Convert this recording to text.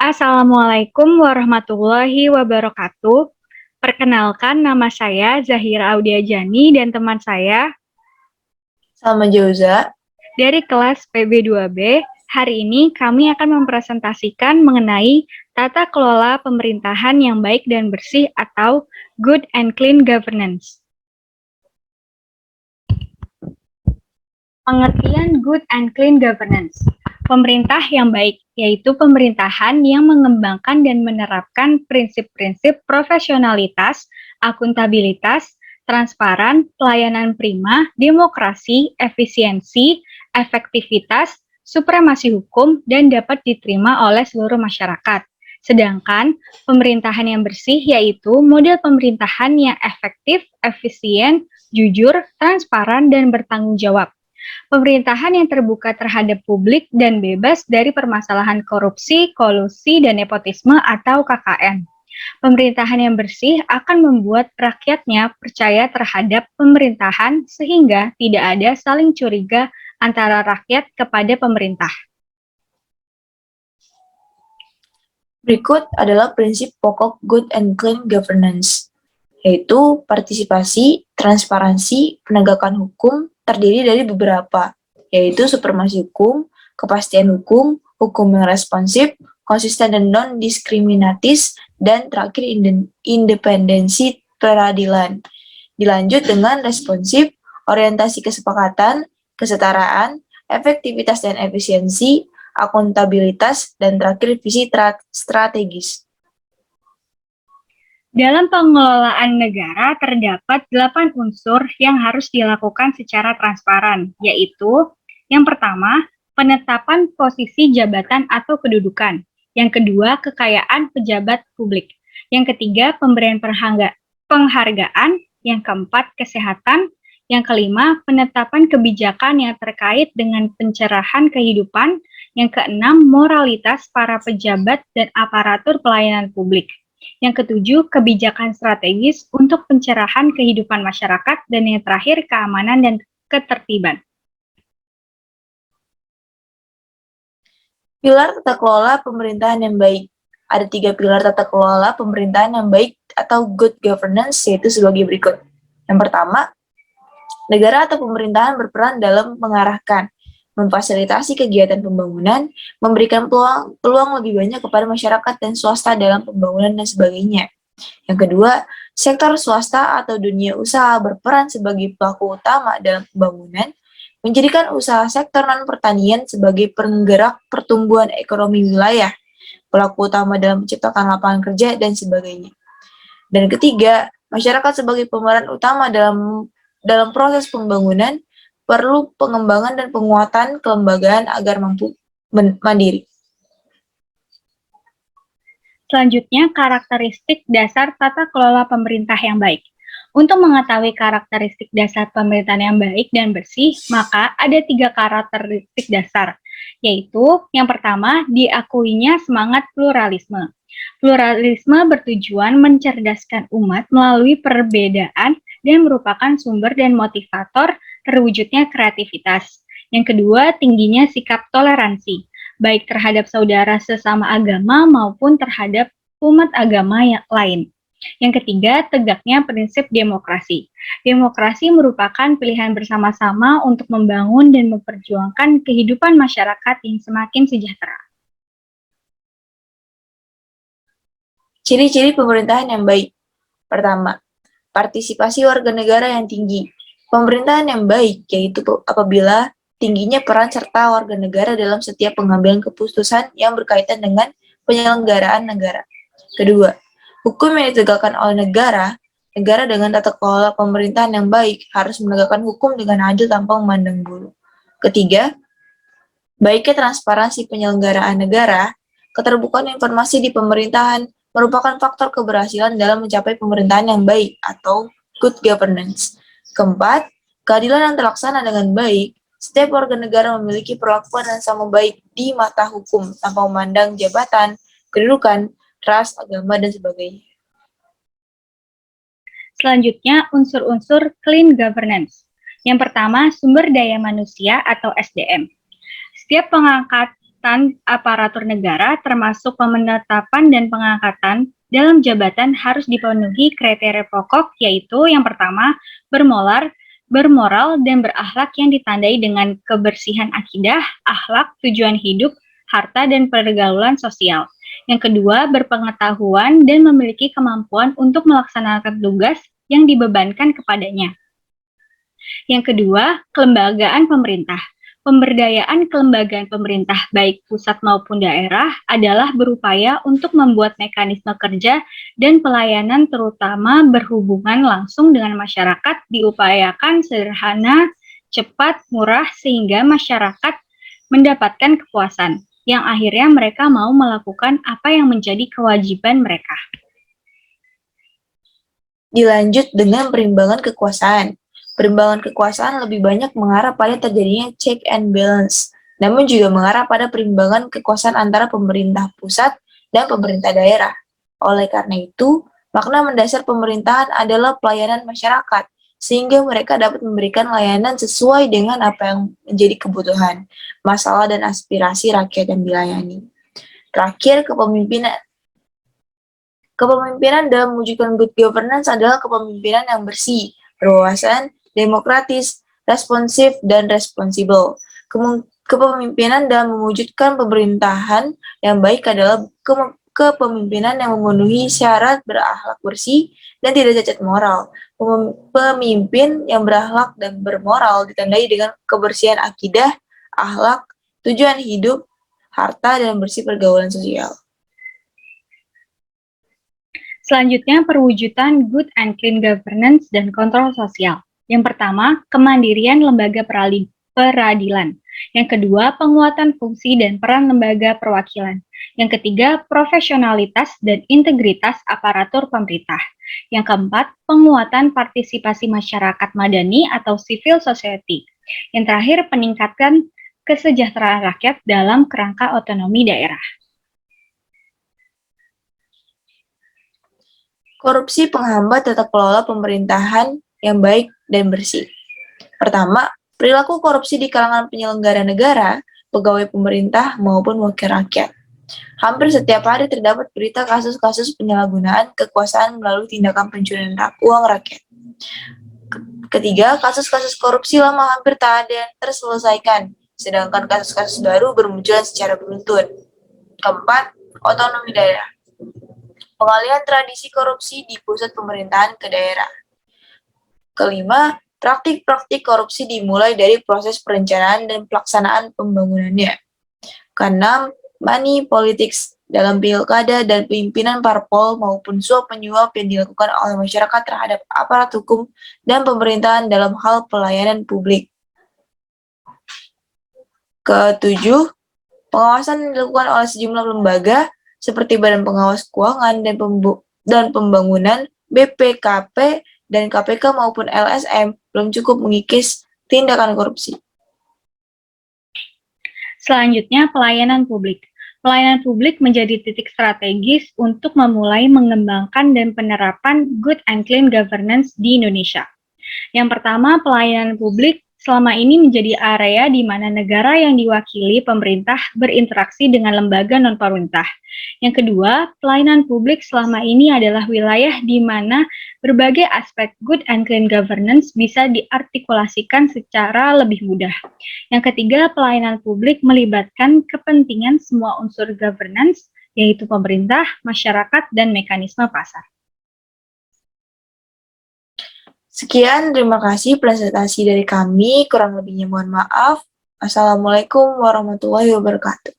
Assalamualaikum warahmatullahi wabarakatuh. Perkenalkan, nama saya Zahira Audiajani dan teman saya Sama Jauza. dari kelas PB2B. Hari ini kami akan mempresentasikan mengenai tata kelola pemerintahan yang baik dan bersih atau Good and Clean Governance. Pengertian Good and Clean Governance. Pemerintah yang baik, yaitu pemerintahan yang mengembangkan dan menerapkan prinsip-prinsip profesionalitas, akuntabilitas, transparan, pelayanan prima, demokrasi, efisiensi, efektivitas, supremasi hukum, dan dapat diterima oleh seluruh masyarakat. Sedangkan pemerintahan yang bersih yaitu model pemerintahan yang efektif, efisien, jujur, transparan, dan bertanggung jawab. Pemerintahan yang terbuka terhadap publik dan bebas dari permasalahan korupsi, kolusi, dan nepotisme atau KKN. Pemerintahan yang bersih akan membuat rakyatnya percaya terhadap pemerintahan sehingga tidak ada saling curiga antara rakyat kepada pemerintah. Berikut adalah prinsip pokok Good and Clean Governance, yaitu partisipasi, transparansi, penegakan hukum terdiri dari beberapa, yaitu supremasi hukum, kepastian hukum, hukum yang responsif, konsisten dan non-diskriminatis, dan terakhir independensi peradilan. Dilanjut dengan responsif, orientasi kesepakatan, kesetaraan, efektivitas dan efisiensi, akuntabilitas, dan terakhir visi strategis. Dalam pengelolaan negara terdapat 8 unsur yang harus dilakukan secara transparan, yaitu yang pertama, penetapan posisi jabatan atau kedudukan. Yang kedua, kekayaan pejabat publik. Yang ketiga, pemberian penghargaan. Yang keempat, kesehatan. Yang kelima, penetapan kebijakan yang terkait dengan pencerahan kehidupan. Yang keenam, moralitas para pejabat dan aparatur pelayanan publik. Yang ketujuh, kebijakan strategis untuk pencerahan kehidupan masyarakat. Dan yang terakhir, keamanan dan ketertiban. Pilar tata kelola pemerintahan yang baik. Ada 3 pilar tata kelola pemerintahan yang baik atau good governance, yaitu sebagai berikut. Yang pertama, negara atau pemerintahan berperan dalam mengarahkan, memfasilitasi kegiatan pembangunan, memberikan peluang lebih banyak kepada masyarakat dan swasta dalam pembangunan dan sebagainya. Yang kedua, sektor swasta atau dunia usaha berperan sebagai pelaku utama dalam pembangunan, menjadikan usaha sektor non-pertanian sebagai penggerak pertumbuhan ekonomi wilayah, pelaku utama dalam menciptakan lapangan kerja, dan sebagainya. Dan ketiga, masyarakat sebagai pemeran utama dalam proses pembangunan, perlu pengembangan dan penguatan kelembagaan agar mampu mandiri. Selanjutnya, karakteristik dasar tata kelola pemerintah yang baik. Untuk mengetahui karakteristik dasar pemerintahan yang baik dan bersih, maka ada 3 karakteristik dasar, yaitu yang pertama, diakuinya semangat pluralisme. Pluralisme bertujuan mencerdaskan umat melalui perbedaan dan merupakan sumber dan motivator terwujudnya kreativitas. Yang kedua, tingginya sikap toleransi, baik terhadap saudara sesama agama maupun terhadap umat agama yang lain. Yang ketiga, tegaknya prinsip demokrasi. Demokrasi merupakan pilihan bersama-sama untuk membangun dan memperjuangkan kehidupan masyarakat yang semakin sejahtera. Ciri-ciri pemerintahan yang baik. Pertama, partisipasi warga negara yang tinggi. Pemerintahan yang baik yaitu apabila tingginya peran serta warga negara dalam setiap pengambilan keputusan yang berkaitan dengan penyelenggaraan negara. Kedua, hukum yang ditegakkan oleh negara dengan tata kelola pemerintahan yang baik harus menegakkan hukum dengan adil tanpa memandang bulu. Ketiga, baiknya transparansi penyelenggaraan negara, keterbukaan informasi di pemerintahan merupakan faktor keberhasilan dalam mencapai pemerintahan yang baik atau good governance. Keempat, keadilan yang terlaksana dengan baik. Setiap warga negara memiliki perlakuan yang sama baik di mata hukum tanpa memandang jabatan, kedudukan, ras, agama, dan sebagainya. Selanjutnya, unsur-unsur clean governance. Yang pertama, sumber daya manusia atau SDM. Setiap aparatur negara termasuk penetapan dan pengangkatan dalam jabatan harus dipenuhi kriteria pokok, yaitu yang pertama, bermoral dan berakhlak yang ditandai dengan kebersihan akidah, akhlak, tujuan hidup, harta, dan pergaulan sosial. Yang kedua, berpengetahuan dan memiliki kemampuan untuk melaksanakan tugas yang dibebankan kepadanya. Yang kedua, kelembagaan pemerintah. Pemberdayaan kelembagaan pemerintah baik pusat maupun daerah adalah berupaya untuk membuat mekanisme kerja dan pelayanan terutama berhubungan langsung dengan masyarakat diupayakan sederhana, cepat, murah sehingga masyarakat mendapatkan kepuasan yang akhirnya mereka mau melakukan apa yang menjadi kewajiban mereka. Dilanjut dengan perimbangan kekuasaan. Perimbangan kekuasaan lebih banyak mengarah pada terjadinya check and balance, namun juga mengarah pada perimbangan kekuasaan antara pemerintah pusat dan pemerintah daerah. Oleh karena itu, makna mendasar pemerintahan adalah pelayanan masyarakat, sehingga mereka dapat memberikan layanan sesuai dengan apa yang menjadi kebutuhan, masalah, dan aspirasi rakyat yang dilayani. Terakhir, kepemimpinan. Kepemimpinan dalam mewujudkan good governance adalah kepemimpinan yang bersih, berwawasan, demokratis, responsif, dan responsibel. Kepemimpinan dalam mewujudkan pemerintahan yang baik adalah kepemimpinan yang memenuhi syarat berakhlak bersih dan tidak cacat moral. Pemimpin yang berakhlak dan bermoral ditandai dengan kebersihan akidah, akhlak, tujuan hidup, harta, dan bersih pergaulan sosial. Selanjutnya, perwujudan good and clean governance dan kontrol sosial. Yang pertama, kemandirian lembaga peradilan. Yang kedua, penguatan fungsi dan peran lembaga perwakilan. Yang ketiga, profesionalitas dan integritas aparatur pemerintah. Yang keempat, penguatan partisipasi masyarakat madani atau civil society. Yang terakhir, peningkatan kesejahteraan rakyat dalam kerangka otonomi daerah. Korupsi penghambat tata kelola pemerintahan yang baik dan bersih. Pertama, perilaku korupsi di kalangan penyelenggara negara, pegawai pemerintah, maupun wakil rakyat. Hampir setiap hari terdapat berita kasus-kasus penyalahgunaan kekuasaan melalui tindakan pencurian uang rakyat. Ketiga, kasus-kasus korupsi lama hampir tak ada yang terselesaikan, sedangkan kasus-kasus baru bermunculan secara beruntun. Keempat, otonomi daerah. Pengalihan tradisi korupsi di pusat pemerintahan ke daerah. Kelima, praktik-praktik korupsi dimulai dari proses perencanaan dan pelaksanaan pembangunannya. Keenam, money politics dalam pilkada dan pimpinan parpol maupun suap penyuap yang dilakukan oleh masyarakat terhadap aparat hukum dan pemerintahan dalam hal pelayanan publik. Ketujuh, pengawasan yang dilakukan oleh sejumlah lembaga seperti Badan Pengawas Keuangan dan Pembangunan, BPKP, dan KPK maupun LSM belum cukup mengikis tindakan korupsi. Selanjutnya, pelayanan publik. Pelayanan publik menjadi titik strategis untuk memulai mengembangkan dan penerapan good and clean governance di Indonesia. Yang pertama, pelayanan publik selama ini menjadi area di mana negara yang diwakili pemerintah berinteraksi dengan lembaga non-pemerintah. Yang kedua, pelayanan publik selama ini adalah wilayah di mana berbagai aspek good and clean governance bisa diartikulasikan secara lebih mudah. Yang ketiga, pelayanan publik melibatkan kepentingan semua unsur governance, yaitu pemerintah, masyarakat, dan mekanisme pasar. Sekian, terima kasih presentasi dari kami. Kurang lebihnya mohon maaf. Assalamualaikum warahmatullahi wabarakatuh.